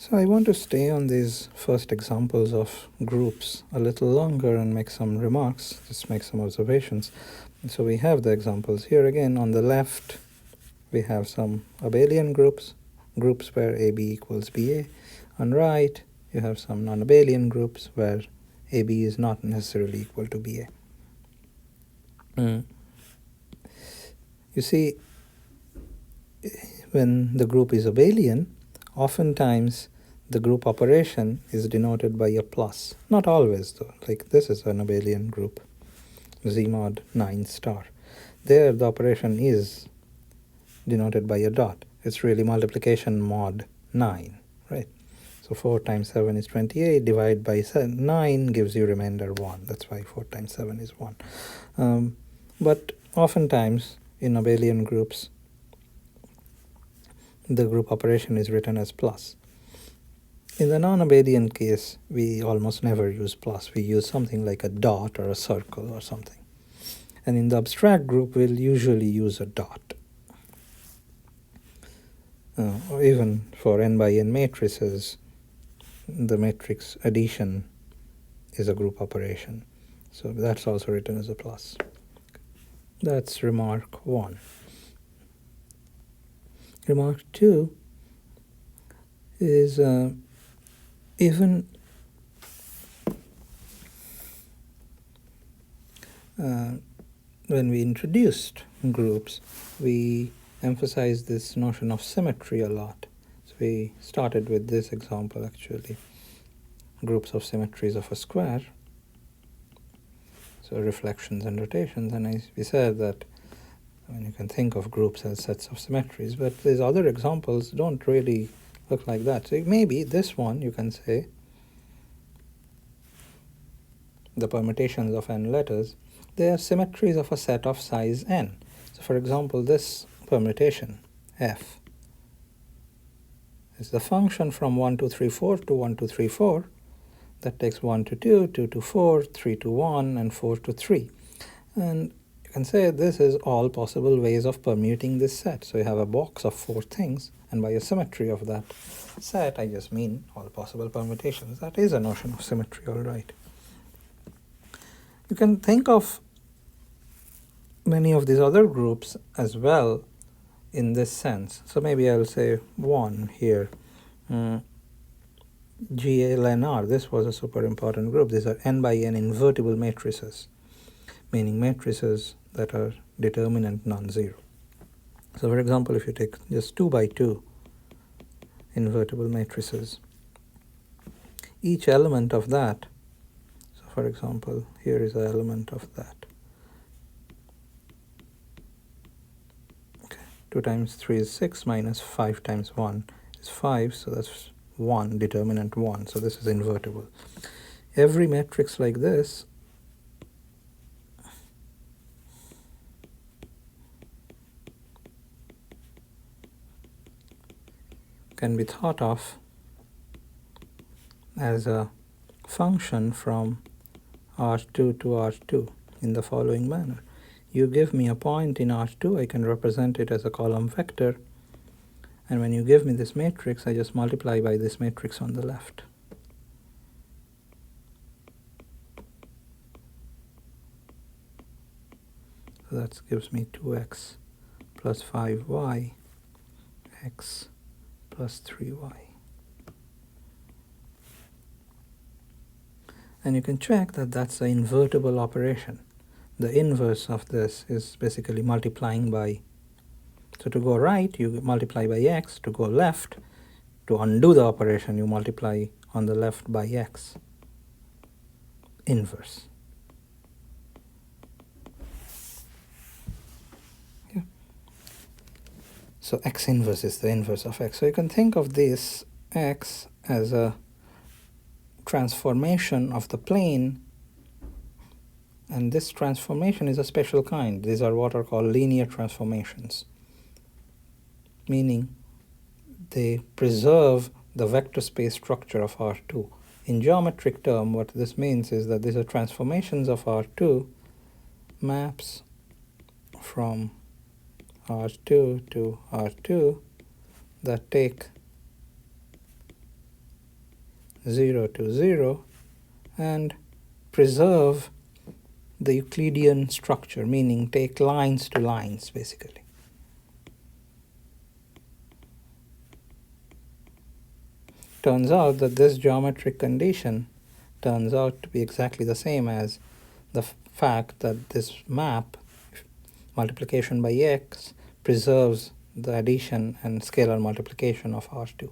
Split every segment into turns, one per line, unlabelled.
So I want to stay on these first examples of groups a little longer and make some remarks, just make some observations. So we have the examples here again. On the left, we have some abelian groups, groups where AB equals BA. On right, you have some non-abelian groups where AB is not necessarily equal to BA. You see, when the group is abelian, oftentimes the group operation is denoted by a plus. Not always though, like this is an abelian group, Z mod 9 star. There the operation is denoted by a dot. It's really multiplication mod 9, right? So 4 times 7 is 28, divide by 9 gives you remainder 1. That's why 4 times 7 is 1. But oftentimes in abelian groups, the group operation is written as plus. In the non-abelian case, we almost never use plus. We use something like a dot or a circle or something. And in the abstract group, we'll usually use a dot. Or even for n by n matrices, the matrix addition is a group operation. So that's also written as a plus. That's remark 1. Remark 2 is even when we introduced groups, we emphasized this notion of symmetry a lot. So we started with this example actually, groups of symmetries of a square. So reflections and rotations, and we said that you can think of groups as sets of symmetries, but these other examples don't really look like that. So maybe this one, you can say, the permutations of n letters, they are symmetries of a set of size n. So for example, this permutation, f, is the function from 1, 2, 3, 4 to 1, 2, 3, 4. That takes 1 to 2, 2 to 4, 3 to 1, and 4 to 3. And you can say this is all possible ways of permuting this set. So you have a box of 4 things, and by a symmetry of that set, I just mean all possible permutations. That is a notion of symmetry, all right. You can think of many of these other groups as well in this sense. So maybe I'll say 1 here. GLNR, this was a super important group. These are n by n invertible matrices, meaning matrices that are determinant non-zero. So for example, if you take just 2 by 2 invertible matrices, each element of that, so for example, here is an element of that. Okay, 2 times 3 is 6, minus 5 times 1 is 5, so that's 1, determinant 1, so this is invertible. Every matrix like this can be thought of as a function from R2 to R2 in the following manner. You give me a point in R2, I can represent it as a column vector, and when you give me this matrix, I just multiply by this matrix on the left. So that gives me 2x plus 5y, x plus 3y. And you can check that that's an invertible operation. The inverse of this is basically multiplying by, so to go right, you multiply by x. To go left, to undo the operation, you multiply on the left by x. Inverse. Yeah. So x inverse is the inverse of x. So you can think of this x as a transformation of the plane, and this transformation is a special kind. These are what are called linear transformations, meaning they preserve the vector space structure of R2. In geometric term, what this means is that these are transformations of R2 maps from R2 to R2 that take 0 to 0 and preserve the Euclidean structure, meaning take lines to lines, basically. Turns out that this geometric condition turns out to be exactly the same as the fact that this map, multiplication by x, preserves the addition and scalar multiplication of R2.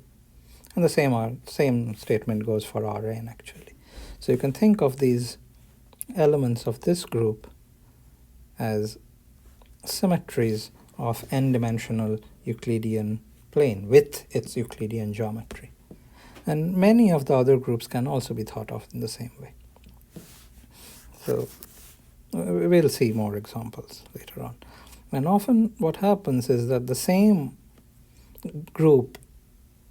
And the same statement goes for Rn, actually. So you can think of these elements of this group as symmetries of n-dimensional Euclidean plane with its Euclidean geometry. And many of the other groups can also be thought of in the same way. So we'll see more examples later on. And often what happens is that the same group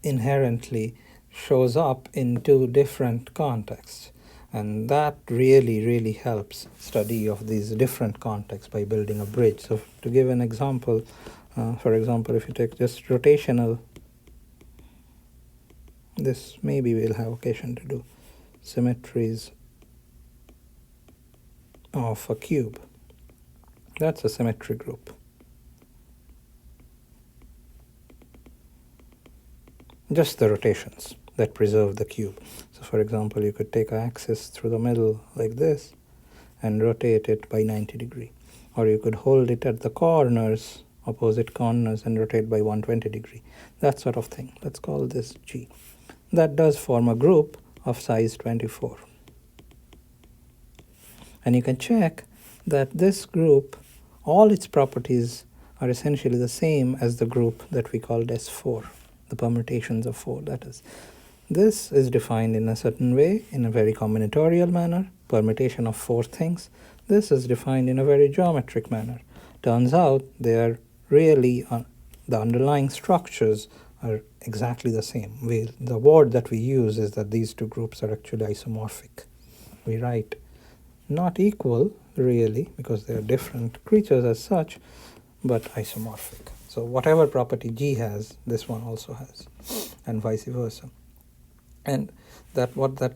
inherently shows up in two different contexts. And that really helps study of these different contexts by building a bridge. So to give an example, for example, if you take just rotational, this maybe we'll have occasion to do, symmetries of a cube. That's a symmetry group. Just the rotations that preserve the cube. So for example, you could take an axis through the middle like this and rotate it by 90 degrees. Or you could hold it at the corners, opposite corners, and rotate by 120 degrees. That sort of thing. Let's call this G. That does form a group of size 24. And you can check that this group, all its properties are essentially the same as the group that we called S4, the permutations of 4, that is. This is defined in a certain way, in a very combinatorial manner, permutation of 4 things. This is defined in a very geometric manner. Turns out they are really, the underlying structures are exactly the same. The word that we use is that these two groups are actually isomorphic. We write not equal, really, because they are different creatures as such, but isomorphic. So whatever property G has, this one also has, and vice versa. And what that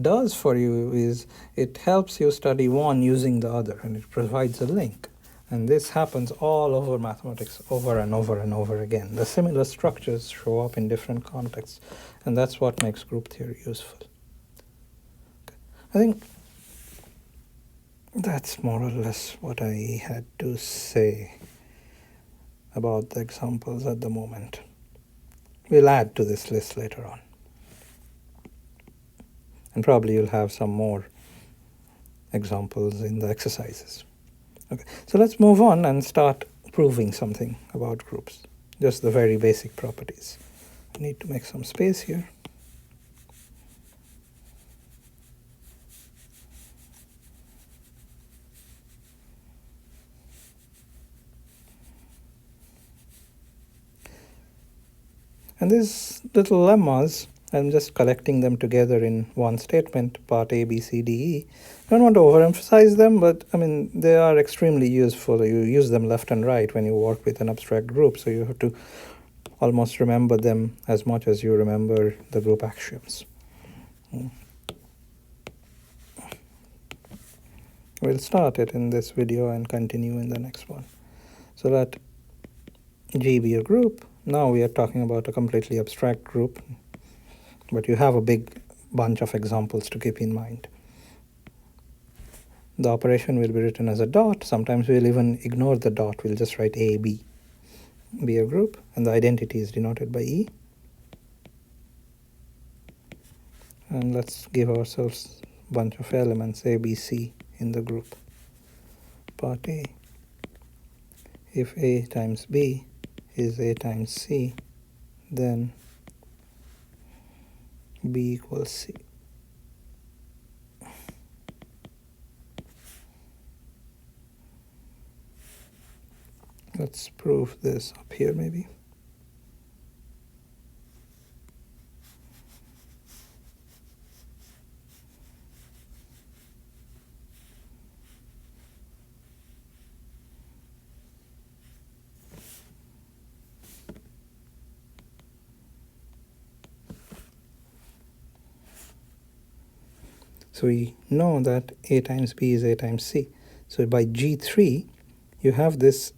does for you is it helps you study one using the other, and it provides a link. And this happens all over mathematics, over and over and over again. The similar structures show up in different contexts, and that's what makes group theory useful. Okay. I think that's more or less what I had to say about the examples at the moment. We'll add to this list later on. And probably you'll have some more examples in the exercises. Okay, so let's move on and start proving something about groups, just the very basic properties. I need to make some space here. And these little lemmas, I'm just collecting them together in one statement, part A, B, C, D, E. I don't want to overemphasize them, but I mean, they are extremely useful. You use them left and right when you work with an abstract group, so you have to almost remember them as much as you remember the group axioms. We'll start it in this video and continue in the next one. So let G be a group. Now we are talking about a completely abstract group, but you have a big bunch of examples to keep in mind. The operation will be written as a dot. Sometimes we'll even ignore the dot. We'll just write A, B. Be a group, and the identity is denoted by E. And let's give ourselves a bunch of elements, A, B, C, in the group. Part A. If A times B is A times C, then B equals C. Let's prove this up here maybe. So we know that A times B is A times C. So by G3, you have this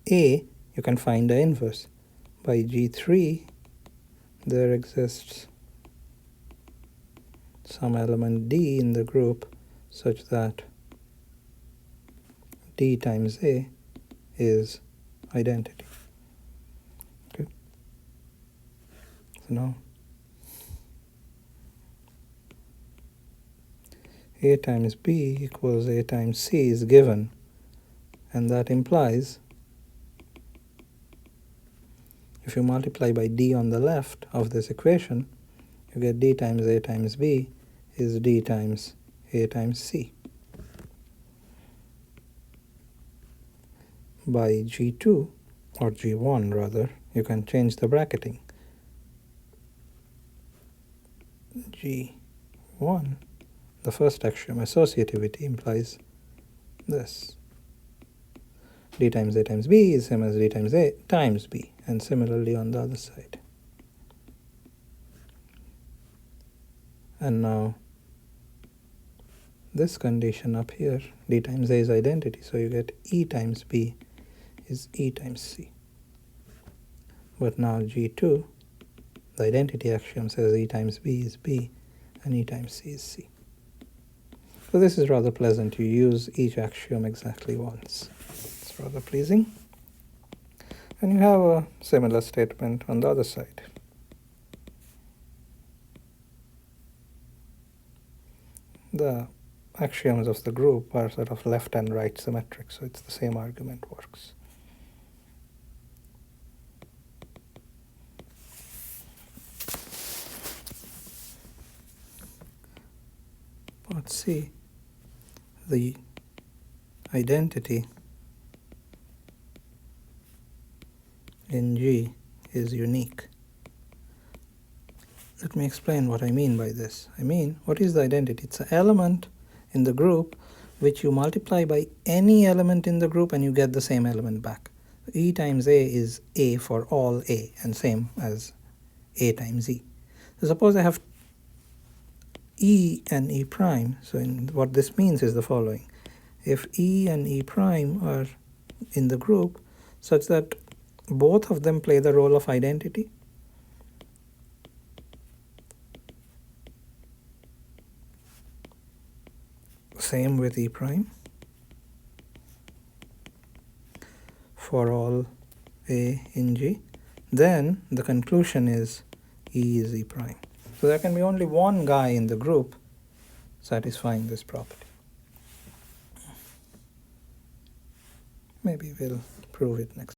A, you can find the inverse. By G3, there exists some element D in the group such that D times A is identity. Okay. So now A times B equals A times C is given, and that implies if you multiply by D on the left of this equation, you get D times A times B is D times A times C. By G2, or G1 rather, you can change the bracketing. G1, the first axiom, associativity, implies this. D times A times B is same as D times A times B, and similarly on the other side. And now this condition up here, D times A is identity, so you get E times B is E times C. But now G2, the identity axiom says E times B is B and E times C is C. So this is rather pleasant. You use each axiom exactly once. It's rather pleasing. And you have a similar statement on the other side. The axioms of the group are sort of left and right symmetric, so it's the same argument works. Part C, the identity in G is unique. Let me explain what I mean by this. I mean, what is the identity? It's an element in the group which you multiply by any element in the group and you get the same element back. E times A is A for all A, and same as A times E. So suppose I have E and E prime. So what this means is the following. If E and E prime are in the group such that both of them play the role of identity, same with E prime for all A in G, then the conclusion is E is E prime. So there can be only one guy in the group satisfying this property. Maybe we'll prove it next.